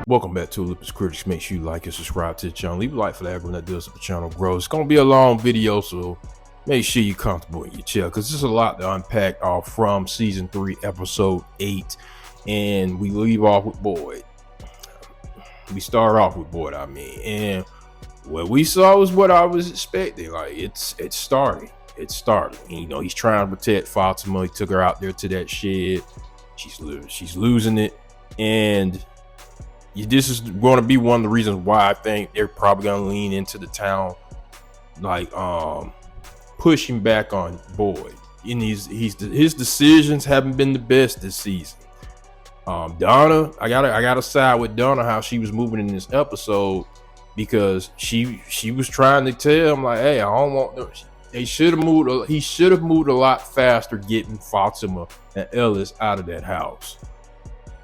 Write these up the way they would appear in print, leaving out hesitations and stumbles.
Welcome back to Olympus Critics. Make sure you like and subscribe to the channel. Leave a like for the everyone that does the channel grow. It's going to be a long video, so make sure you're comfortable in your chair because there's a lot to unpack off from season 3, episode 8. And we leave off with Boyd. We start off with Boyd, and what we saw was what I was expecting. Like it's starting. It's starting. And, he's trying to protect Fatima. He took her out there to that shed. She's losing it, and this is going to be one of the reasons why I think they're probably going to lean into the town, like pushing back on Boyd. And his decisions haven't been the best this season. Donna, I gotta side with Donna how she was moving in this episode, because she was trying to tell him like, hey, I don't want. He should have moved a lot faster getting Fatima and Ellis out of that house.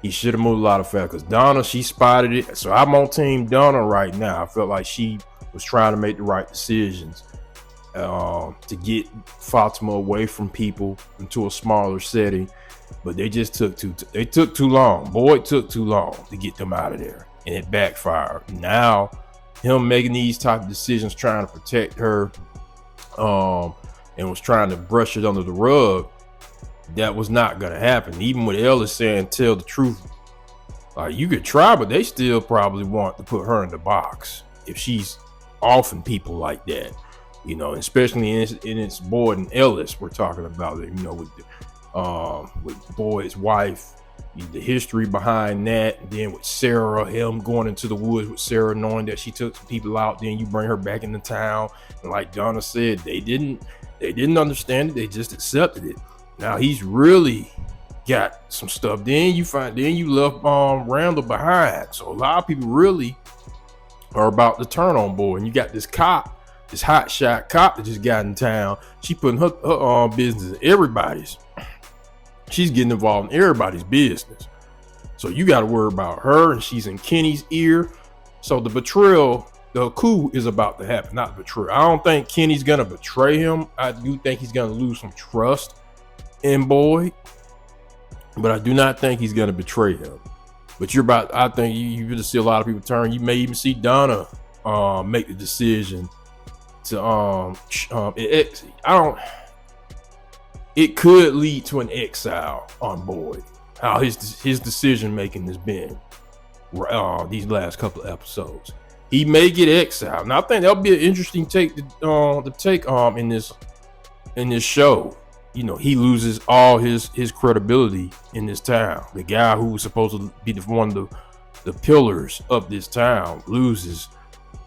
He should have moved a lot faster because Donna, she spotted it. So I'm on team Donna right now. I felt like she was trying to make the right decisions to get Fatima away from people into a smaller setting, but they just took too long. Boyd took too long to get them out of there, and it backfired. Now him making these type of decisions, trying to protect her, and was trying to brush it under the rug. That was not gonna happen. Even with Ellis saying tell the truth, like you could try, but they still probably want to put her in the box if she's offing people like that, especially in its Boyd and Ellis. We're talking about it, with Boyd's wife, the history behind that, and then with Sarah, him going into the woods with Sarah, knowing that she took some people out, then you bring her back into town, and like Donna said, they didn't understand it, they just accepted it. Now he's really got some stuff. Then you left Randall behind. So a lot of people really are about to turn on Boyd. And you got this cop, this hotshot cop that just got in town. She putting her business in everybody's. She's getting involved in everybody's business. So you got to worry about her, and she's in Kenny's ear. So the betrayal, the coup is about to happen, not betrayal. I don't think Kenny's gonna betray him. I do think he's gonna lose some trust in Boyd, but I do not think he's going to betray him. But I think you're going to see a lot of people turn. You may even see Donna make the decision to it could lead to an exile on Boyd. How his decision making has been these last couple of episodes. He may get exiled. Now I think that'll be an interesting take to take in this show. He loses all his credibility in this town. The guy who was supposed to be one of the pillars of this town loses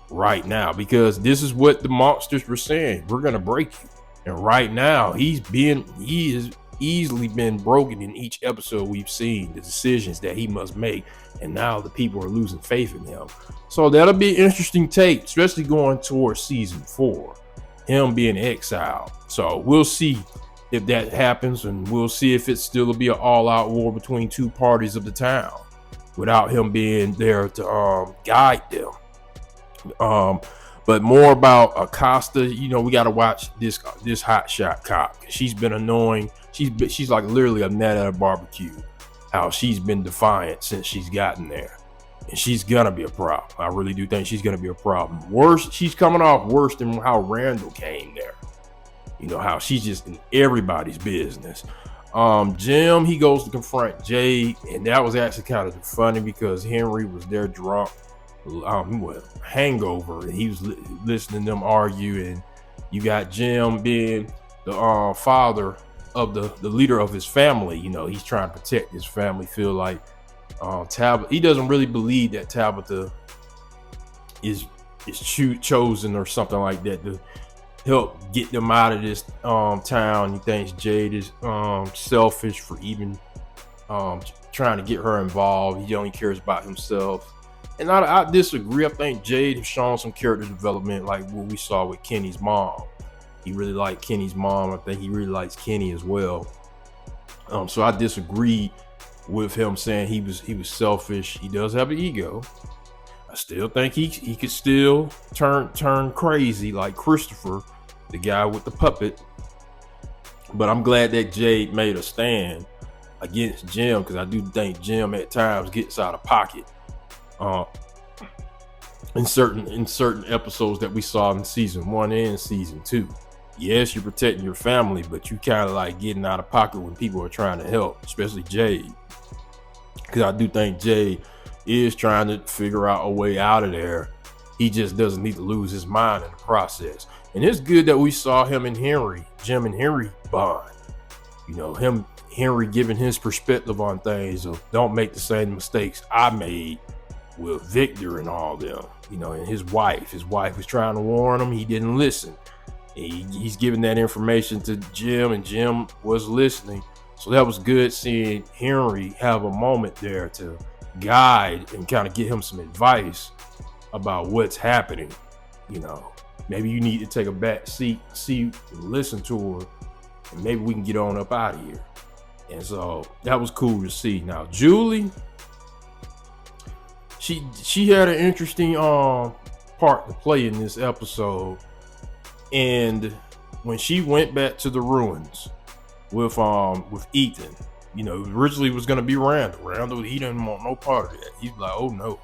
right now, because this is what the monsters were saying. We're gonna break you. And right now he has easily been broken in each episode we've seen, the decisions that he must make. And now the people are losing faith in him. So that'll be an interesting take, especially going towards season 4, him being exiled. So we'll see if that happens, and we'll see if it still will be an all-out war between two parties of the town without him being there to guide them. But more about Acosta, we got to watch this hotshot cop. She's been annoying. She's like literally a net at a barbecue. How she's been defiant since she's gotten there, and she's gonna be a problem. I really do think she's gonna be a problem. Worse, she's coming off worse than how Randall came there. How she's just in everybody's business. Jim, he goes to confront Jade, and that was actually kind of funny because Henry was there drunk, hangover, and he was listening to them argue. And you got Jim being the father of the leader of his family. He's trying to protect his family. Feel like Tabitha, he doesn't really believe that Tabitha is chosen or something like that to help get them out of this town. He thinks Jade is selfish for even trying to get her involved. He only cares about himself, and I disagree. I think Jade has shown some character development, like what we saw with Kenny's mom. He really liked Kenny's mom. I think he really likes Kenny as well. So I disagree with him saying he was selfish. He does have an ego. I still think he could still turn crazy like Christopher, the guy with the puppet. But I'm glad that Jade made a stand against Jim, because I do think Jim at times gets out of pocket. Uh, in certain episodes that we saw in season 1 and season 2. Yes, you're protecting your family, but you kind of like getting out of pocket when people are trying to help, especially Jade. Because I do think Jade is trying to figure out a way out of there. He just doesn't need to lose his mind in the process. And it's good that we saw him and Jim and Henry bond. You know, Henry giving his perspective on things of don't make the same mistakes I made with Victor and all them. You know, and his wife was trying to warn him. He didn't listen. He's giving that information to Jim, and Jim was listening. So that was good seeing Henry have a moment there to guide and kind of give him some advice about what's happening. You know, maybe you need to take a back seat, listen to her, and maybe we can get on up out of here. And so that was cool to see. Now, Julie, she had an interesting part to play in this episode. And when she went back to the ruins with Ethan, you know, originally it was gonna be Randall. Randall, he didn't want no part of that. He's like, oh no,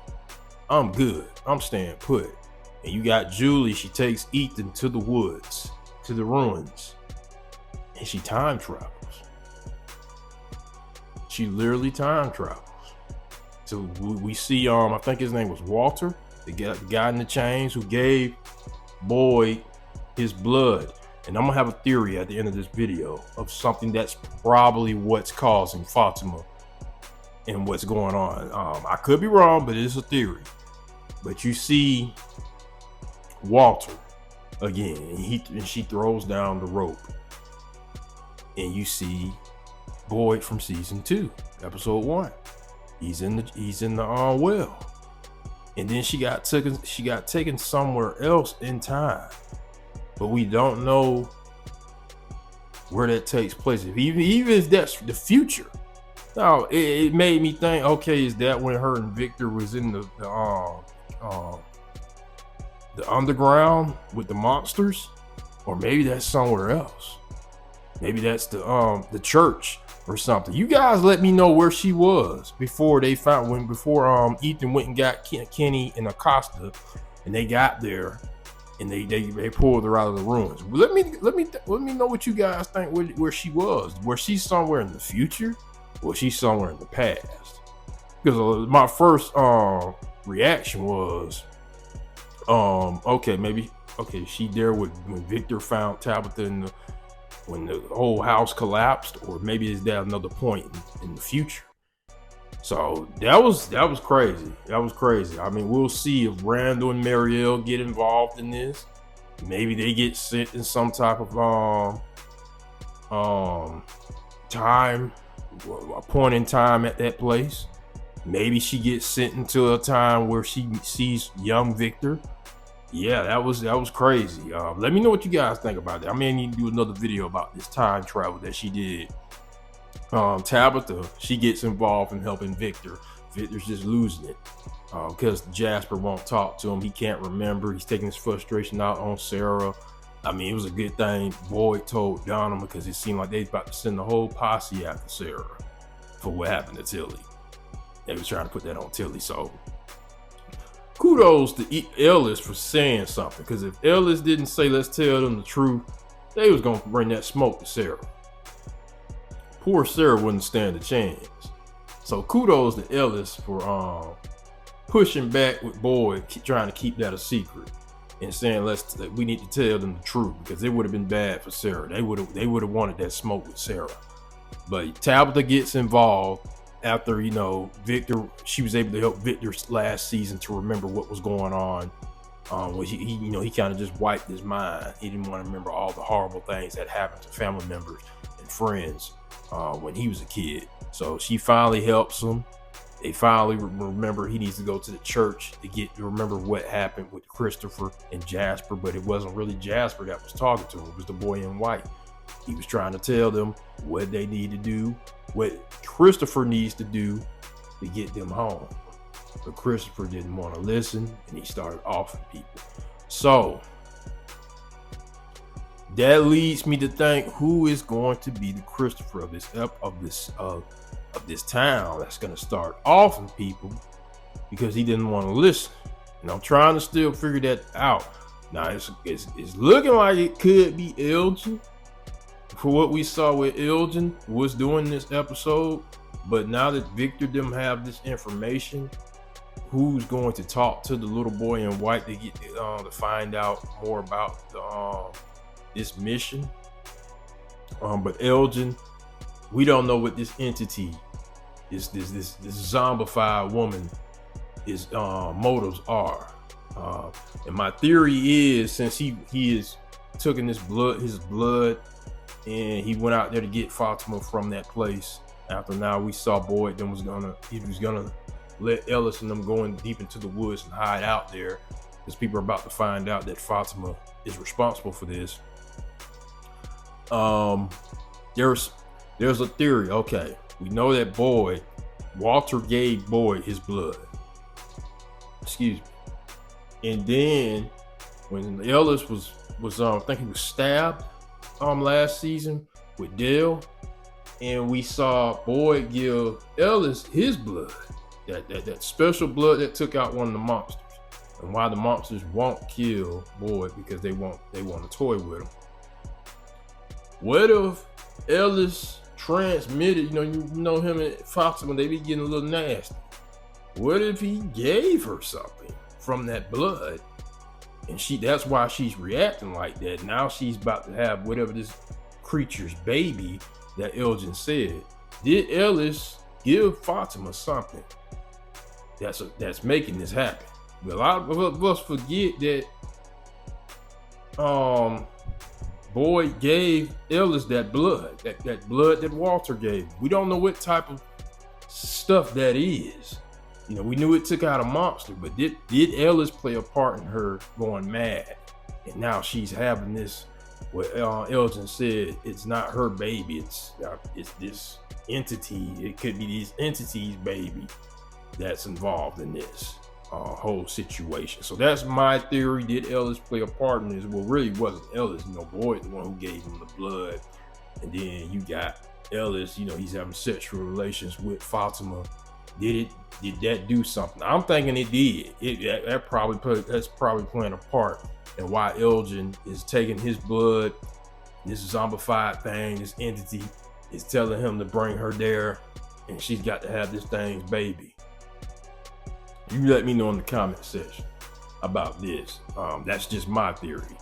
I'm good. I'm staying put. And you got Julie, she takes Ethan to the woods, to the ruins, and she time travels. She literally time travels. So we see, I think his name was Walter, the guy in the chains who gave Boyd his blood. And I'm gonna have a theory at the end of this video of something that's probably what's causing Fatima and what's going on. I could be wrong, but it's a theory. But you see Walter again, and she throws down the rope, and you see Boyd from season 2, episode 1. He's in the well, and then she got taken somewhere else in time, but we don't know where that takes place. Even if that's the future. Now it made me think, okay, is that when her and Victor was in the underground with the monsters, or maybe that's somewhere else? Maybe that's the church or something. You guys let me know where she was before Ethan went and got Kenny and Acosta, and they got there and they pulled her out of the ruins. Let me know what you guys think where she was. Was she somewhere in the future, or was she somewhere in the past? Because my first reaction was she there when Victor found Tabitha when the whole house collapsed, or maybe is that another point in the future? So that was crazy. That was crazy. I mean, we'll see if Randall and Mariel get involved in this. Maybe they get sent in some type of time, a point in time at that place. Maybe she gets sent into a time where she sees young Victor. Yeah, that was crazy. Let me know what you guys think about that. I may need to do another video about this time travel that she did. Tabitha, she gets involved in helping Victor. Victor's just losing it because Jasper won't talk to him. He can't remember. He's taking his frustration out on Sarah. I mean, it was a good thing Boyd told Donald, because it seemed like they was about to send the whole posse after Sarah for what happened to Tilly. They was trying to put that on Tilly. So kudos to Ellis for saying something, because if Ellis didn't say let's tell them the truth, they was gonna bring that smoke to Sarah. Poor Sarah wouldn't stand a chance. So kudos to Ellis for pushing back with Boyd, trying to keep that a secret, and saying we need to tell them the truth, because it would have been bad for Sarah. They would have wanted that smoke with Sarah. But Tabitha gets involved after, Victor, she was able to help Victor last season to remember what was going on. He kind of just wiped his mind. He didn't want to remember all the horrible things that happened to family members and friends when he was a kid. So she finally helps him. They finally remember he needs to go to the church to remember what happened with Christopher and Jasper, but it wasn't really Jasper that was talking to him. It was the boy in white. He was trying to tell them what they need to do, what Christopher needs to do to get them home. But Christopher didn't want to listen, and he started offing people. So that leads me to think, who is going to be the Christopher of this town that's going to start offing people? because he didn't want to listen. And I'm trying to still figure that out. Now it's looking like it could be Elgin for what we saw with Elgin was doing this episode. But now that Victor them have this information, who's going to talk to the little boy in white to get to find out more about this mission? But Elgin, we don't know what this entity, this zombified woman, his motives are. And my theory is, since he is taking his blood, and he went out there to get Fatima from that place. After now we saw Boyd then he was gonna let Ellis and them go in deep into the woods and hide out there, because people are about to find out that Fatima is responsible for this. There's a theory. Okay, we know that Walter gave Boyd his blood. Excuse me. And then when Ellis was I think he was stabbed last season with Dale, and we saw Boyd give Ellis his blood, that special blood that took out one of the monsters. And why the monsters won't kill Boyd, because they want to toy with him. What if Ellis transmitted, you know him and Fatima, they be getting a little nasty. What if he gave her something from that blood, and that's why she's reacting like that? Now she's about to have whatever this creature's baby that Elgin said. Did Ellis give Fatima something that's making this happen? A lot of us forget that Boyd gave Ellis that blood, that blood that Walter gave. We don't know what type of stuff that is. You know, we knew it took out a monster, but did Ellis play a part in her going mad? And now she's having this, what Elgin said, it's not her baby, it's this entity. It could be these entities' baby that's involved in this whole situation. So that's my theory. Did Ellis play a part in this? Well, really wasn't Ellis. Boyd the one who gave him the blood. And then you got Ellis, he's having sexual relations with Fatima. Did that do something? I'm thinking it did. That's probably playing a part in why Elgin is taking his blood. This zombified thing, this entity, is telling him to bring her there, and she's got to have this thing's baby. You let me know in the comment section about this. That's just my theory.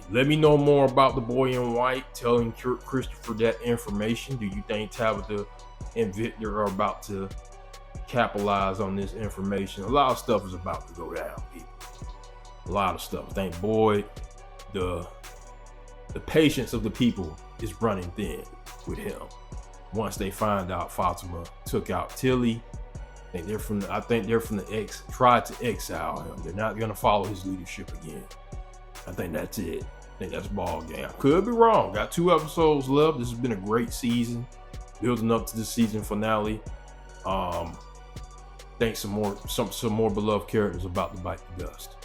Let me know more about the boy in white telling Christopher that information. Do you think Tabitha and Victor are about to capitalize on this information? A lot of stuff is about to go down, people. A lot of stuff. I think Boyd, the patience of the people is running thin with him. Once they find out Fatima took out Tilly, I think they're from the tried to exile him. They're not gonna follow his leadership again. I think that's it. I think that's ball game. Could be wrong. Got 2 episodes left. This has been a great season, building up to the season finale. Think some more beloved characters about to bite the dust.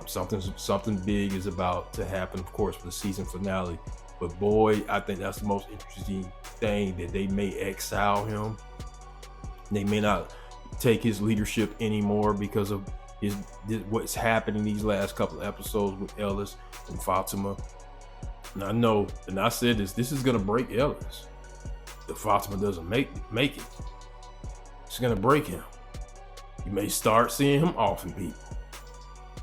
Something big is about to happen, of course, for the season finale. But boy, I think that's the most interesting thing, that they may exile him. They may not take his leadership anymore because of what's happening these last couple of episodes with Ellis and Fatima. And I know, and I said this is gonna break Ellis. If Fatima doesn't make it, it's gonna break him. You may start seeing him offing people.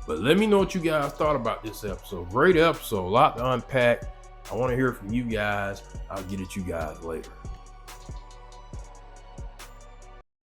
But let me know what you guys thought about this episode. Great episode, a lot to unpack. I want to hear from you guys. I'll get at you guys later.